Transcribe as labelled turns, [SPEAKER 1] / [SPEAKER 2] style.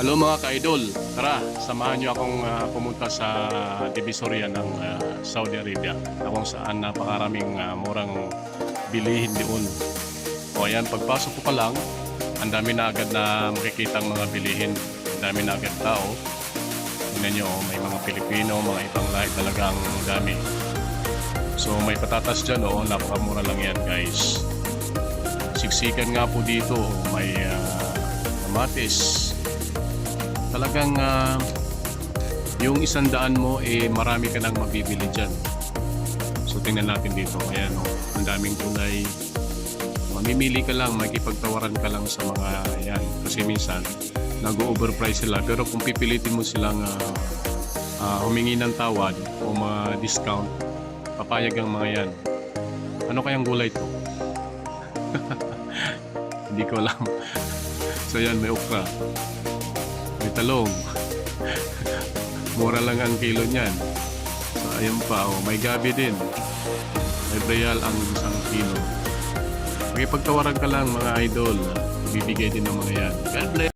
[SPEAKER 1] Hello mga ka-idol, tara samahan nyo akong pumunta sa Divisoria ng Saudi Arabia na kung saan napakaraming murang bilihin doon. O ayan, pagpasok ko pa lang, ang dami na agad na makikitang mga bilihin, ang dami na agad tao. Tingnan nyo, may mga Pilipino, mga ibang lahi, talagang dami. So may patatas dyan, napakamura lang yan guys. Siksikan nga po dito, may kamatis. Talagang yung 100 mo marami ka nang mabibili dyan. So tingnan natin dito. Ayan ang daming gulay. Mamimili ka lang, makikipagtawaran ka lang sa mga yan. Kasi minsan nag-overprice sila. Pero kung pipilitin mo silang humingi ng tawad o mga discount, papayag ang mga yan. Ano kayang gulay to? Hindi ko alam. So yan, may okra. May talong. Mura lang ang kilo niyan. So ayun pa, may gabi din. May breyal ang isang kilo. Makipagtawaran ka lang mga idol. Bibigay din ng mga yan. God bless.